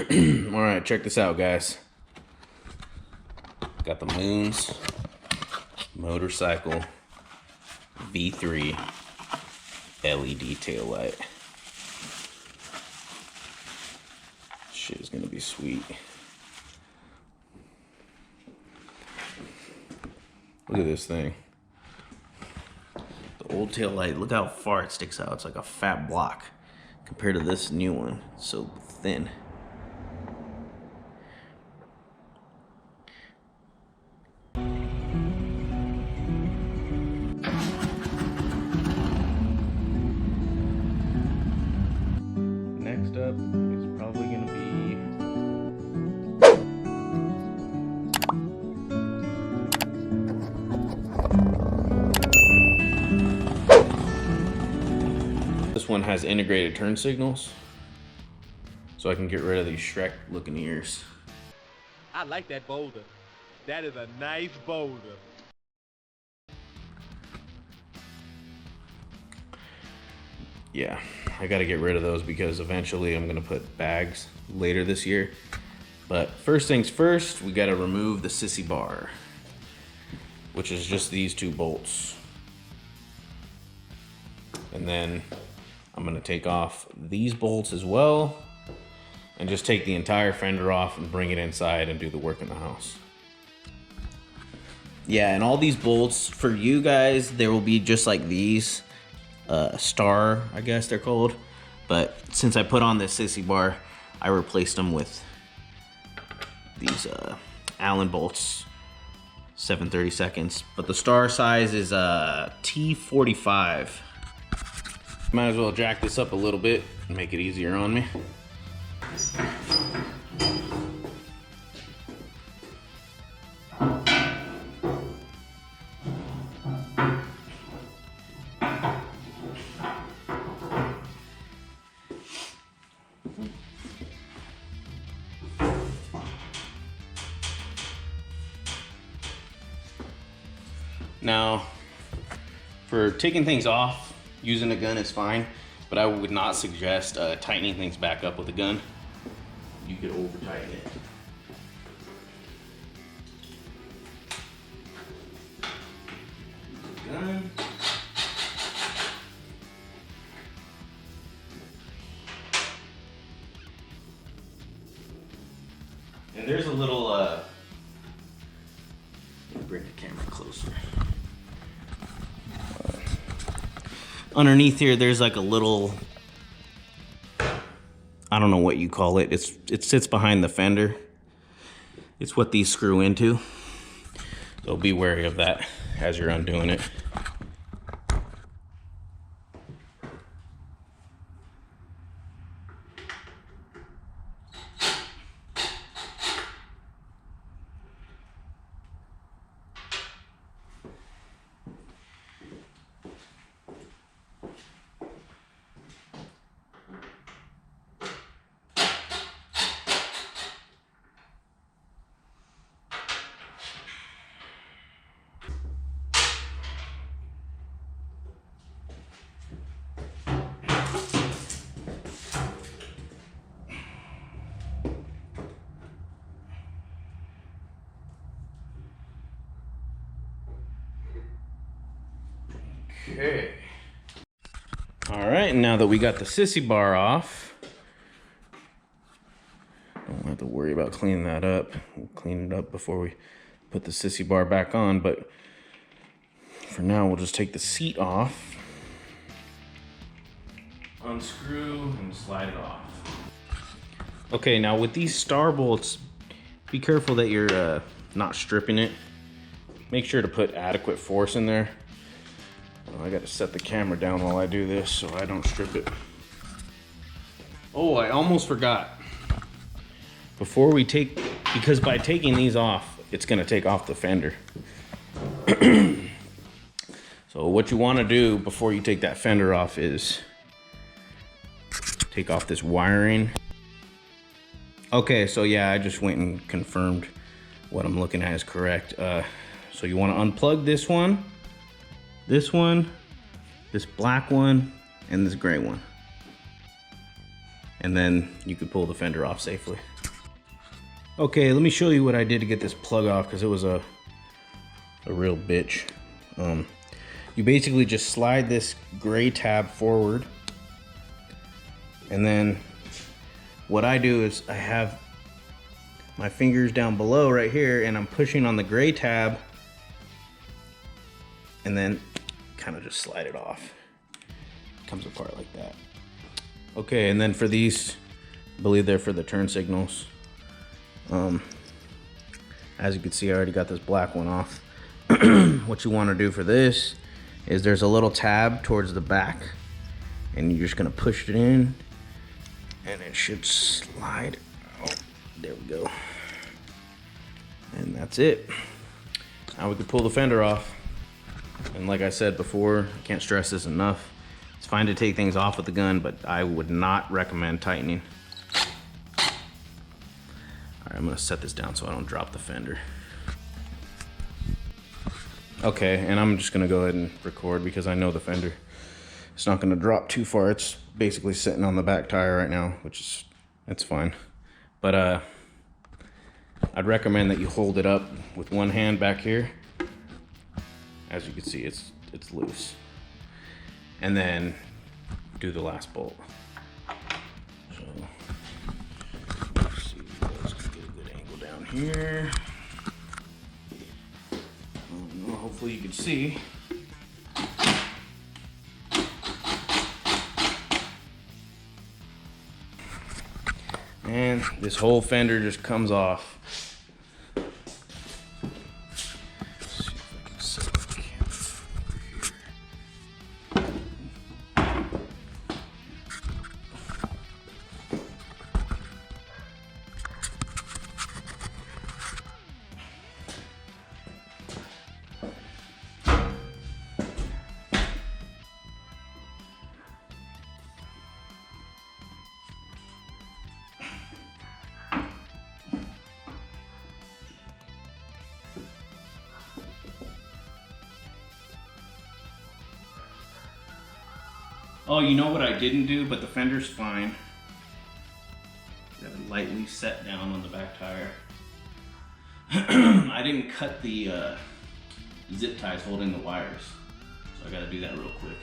All right, check this out, guys. Got the Moon's motorcycle V3 LED tail light. Shit is gonna be sweet. Look at this thing. The old tail light, look how far it sticks out. It's like a fat block compared to this new one. It's so thin. Next up is probably gonna be this one has integrated turn signals, so I can get rid of these Shrek looking ears. I like that boulder. That is a nice boulder. Yeah, I gotta get rid of those because eventually I'm gonna put bags later this year. But first things first, we gotta remove the sissy bar, which is just these two bolts. And then I'm gonna take off these bolts as well and just take the entire fender off and bring it inside and do the work in the house. Yeah, and all these bolts for you guys, there will be just like these. Star, I guess they're called. But since I put on this sissy bar, I replaced them with these Allen bolts, 7/32. But the star size is T45. Might as well jack this up a little bit and make it easier on me. Now, for taking things off, using a gun is fine, but I would not suggest tightening things back up with a gun. You could over tighten it. Gun. And there's a little, let me bring the camera closer. Underneath here, there's like a little, I don't know what you call it. It sits behind the fender. It's what these screw into. So be wary of that as you're undoing it. Okay. All right, now that we got the sissy bar off, don't have to worry about cleaning that up. We'll clean it up before we put the sissy bar back on, but for now we'll just take the seat off, unscrew and slide it off. Okay, now with these star bolts, be careful that you're not stripping it. Make sure to put adequate force in there. I got to set the camera down while I do this so I don't strip it. Oh, I almost forgot. Before we take, because by taking these off, it's going to take off the fender. So what you want to do before you take that fender off is take off this wiring. Okay, so yeah, I just went and confirmed what I'm looking at is correct. So you want to unplug this one, this black one, and this gray one. And then you could pull the fender off safely. Okay, let me show you what I did to get this plug off, because it was a real bitch. You basically just slide this gray tab forward, and then what I do is I have my fingers down below right here, and I'm pushing on the gray tab, and then kind of just slide it off. Comes apart like that. Okay, and then for these, I believe they're for the turn signals. As you can see, I already got this black one off. What you want to do for this is there's a little tab towards the back, and you're just gonna push it in, and it should slide. Oh, there we go. And that's it. Now we can pull the fender off. And like I said before, I can't stress this enough. It's fine to take things off with the gun, but I would not recommend tightening. All right, I'm gonna set this down so I don't drop the fender. Okay, and I'm just gonna go ahead and record because I know the fender. It's not gonna drop too far. It's basically sitting on the back tire right now, which is, it's fine. But I'd recommend that you hold it up with one hand back here. As you can see, it's loose. And then do the last bolt. So, let's see, let's get a good angle down here. Hopefully you can see. And this whole fender just comes off. Let's see if I can set the camera Oh, you know what I didn't do, but the fender's fine. Got it lightly set down on the back tire. I didn't cut the zip ties holding the wires, so I gotta do that real quick.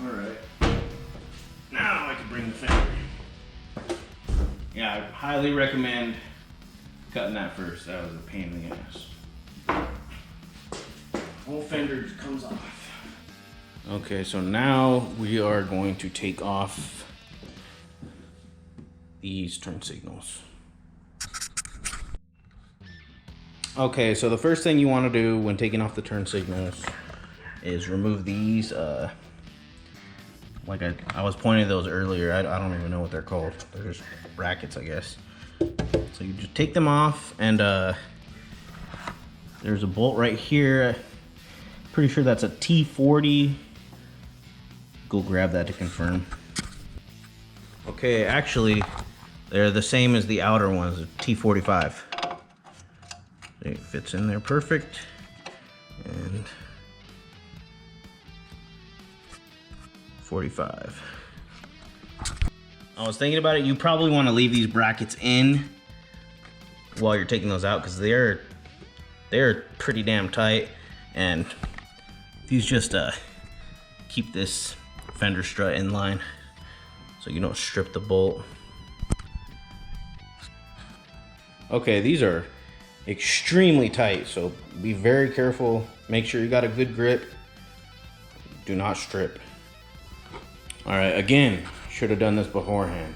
Alright, now I can bring the fender. Yeah, I highly recommend cutting that first. That was a pain in the ass. Whole fender just comes off. Okay, so now we are going to take off these turn signals. Okay, so the first thing you want to do when taking off the turn signals is remove these like I was pointing to those earlier. I don't even know what they're called. They're just brackets, I guess. So you just take them off, and there's a bolt right here. Pretty sure that's a T40. Go grab that to confirm. Okay, actually, they're the same as the outer ones, a T45. It fits in there perfect. And 45. I was thinking about it. You probably want to leave these brackets in while you're taking those out, because they're pretty damn tight, and these just keep this fender strut in line so you don't strip the bolt. Okay, these are extremely tight, so be very careful. Make sure you got a good grip. Do not strip. All right, again, should have done this beforehand.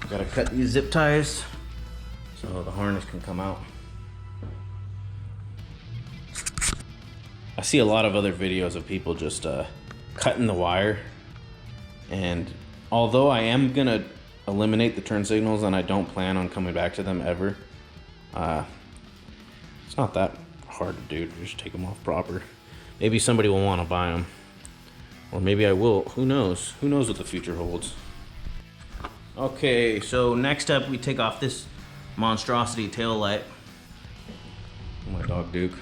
Gotta cut these zip ties so the harness can come out. I see a lot of other videos of people just cutting the wire, and although I am gonna eliminate the turn signals and I don't plan on coming back to them ever, it's not that hard to do. Just take them off proper. Maybe somebody will want to buy them. Or maybe I will. Who knows? Who knows what the future holds? Okay, so next up we take off this monstrosity tail light. My dog Duke.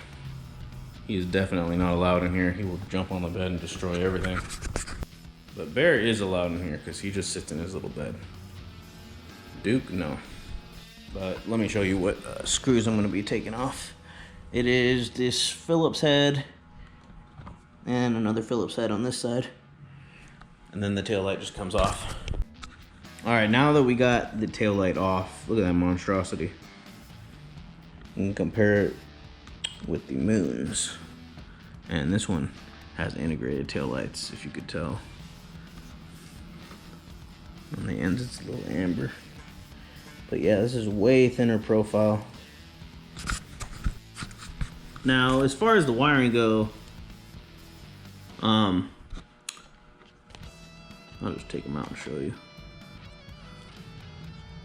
He is definitely not allowed in here. He will jump on the bed and destroy everything. But Bear is allowed in here because he just sits in his little bed. Duke, no. But let me show you what screws I'm going to be taking off. It is this Phillips head and another Phillips head on this side. And then the tail light just comes off. All right, now that we got the tail light off, look at that monstrosity. You can compare it with the Moons. And this one has integrated tail lights, if you could tell. On the ends, it's a little amber. But yeah, this is way thinner profile. Now, as far as the wiring go, I'll just take them out and show you.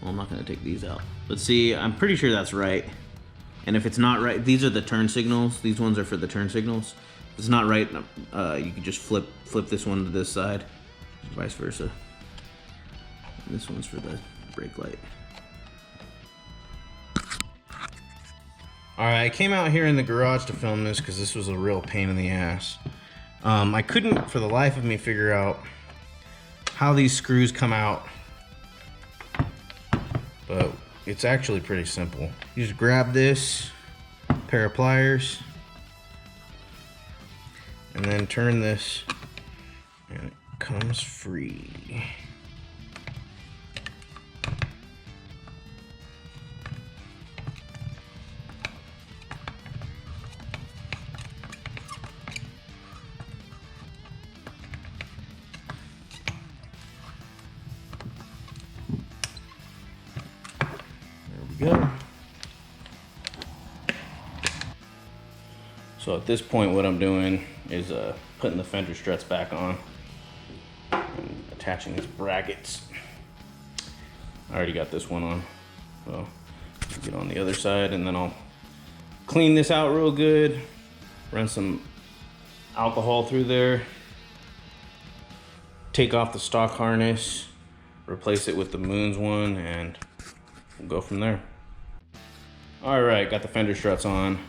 Well, I'm not gonna take these out. But see, I'm pretty sure that's right. And if it's not right, these are the turn signals. These ones are for the turn signals. If it's not right, you can just flip this one to this side, vice versa. And this one's for the brake light. All right, I came out here in the garage to film this because this was a real pain in the ass. I couldn't, for the life of me, figure out how these screws come out. But it's actually pretty simple. You just grab this pair of pliers and then turn this and it comes free. Go. So at this point what I'm doing is putting the fender struts back on and attaching these brackets. I already got this one on, so I'll get on the other side and then I'll clean this out real good, run some alcohol through there, take off the stock harness, replace it with the Moons one, and we'll go from there. All right, got the fender struts on.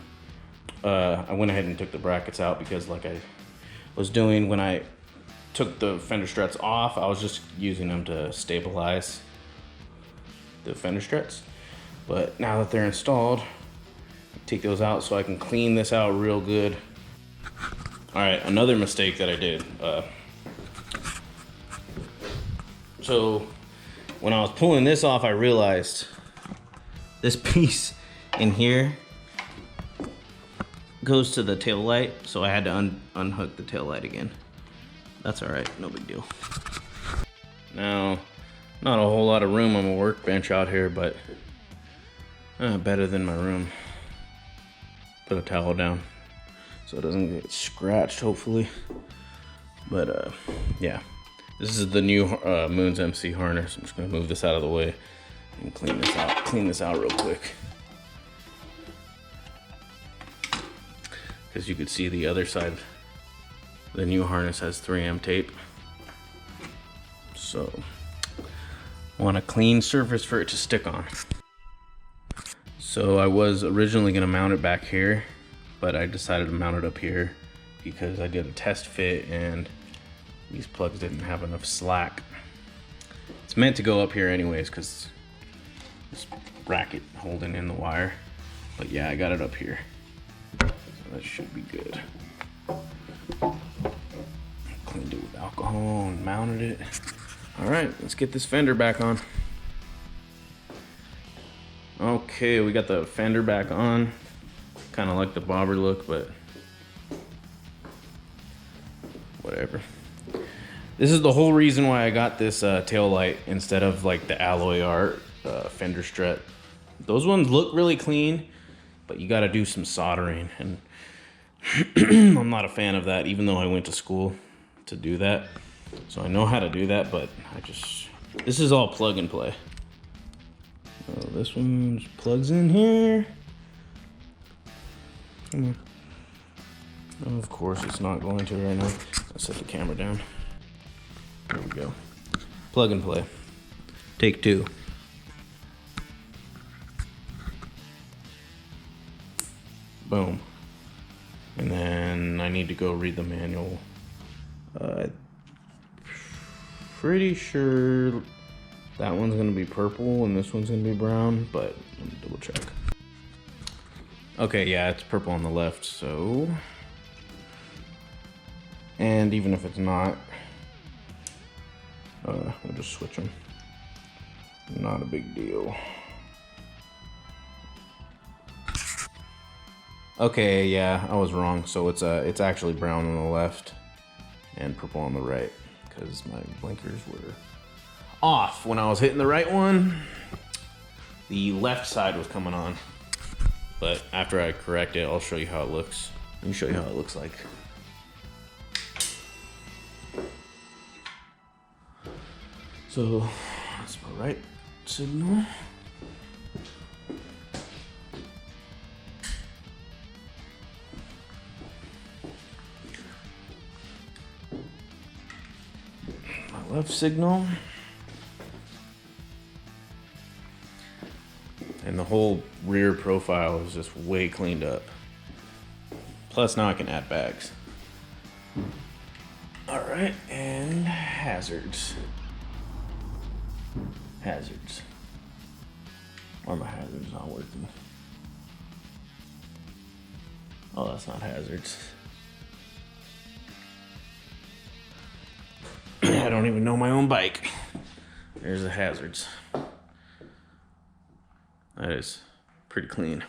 I went ahead and took the brackets out because like I was doing when I took the fender struts off, I was just using them to stabilize the fender struts. But now that they're installed, take those out so I can clean this out real good. All right, another mistake that I did. So when I was pulling this off, I realized this piece in here goes to the tail light, so I had to unhook the tail light again. That's all right, no big deal. Now, not a whole lot of room on my workbench out here, but better than my room. Put a towel down so it doesn't get scratched, hopefully. But yeah, this is the new Moons MC harness. I'm just gonna move this out of the way and clean this out real quick. Because you could see the other side, the new harness has 3M tape. So, want a clean surface for it to stick on. So I was originally gonna mount it back here, but I decided to mount it up here because I did a test fit and these plugs didn't have enough slack. It's meant to go up here anyways because this bracket holding in the wire. But yeah, I got it up here. So that should be good. Cleaned it with alcohol and mounted it. All right, let's get this fender back on. Okay, we got the fender back on. Kind of like the bobber look, but whatever. This is the whole reason why I got this tail light instead of like the alloy art fender strut. Those ones look really clean, but you got to do some soldering, and I'm not a fan of that, even though I went to school to do that. So I know how to do that, but this is all plug and play. So this one just plugs in here. Come on. Of course it's not going to right now. Let's set the camera down. There we go. Plug and play. Take 2. Boom. And then I need to go read the manual. Pretty sure that one's gonna be purple and this one's gonna be brown, but let me double check. Okay, yeah, it's purple on the left, so. And even if it's not, we'll just switch them. Not a big deal. Okay, yeah, I was wrong. So it's actually brown on the left and purple on the right because my blinkers were off when I was hitting the right one. The left side was coming on, but after I correct it, I'll show you how it looks. Let me show you how it looks like. So that's my right signal. My left signal. And the whole rear profile is just way cleaned up. Plus now I can add bags. All right, and hazards. Hazards. Why are my hazards not working? Oh, that's not hazards. I don't even know my own bike. There's the hazards. That is pretty clean.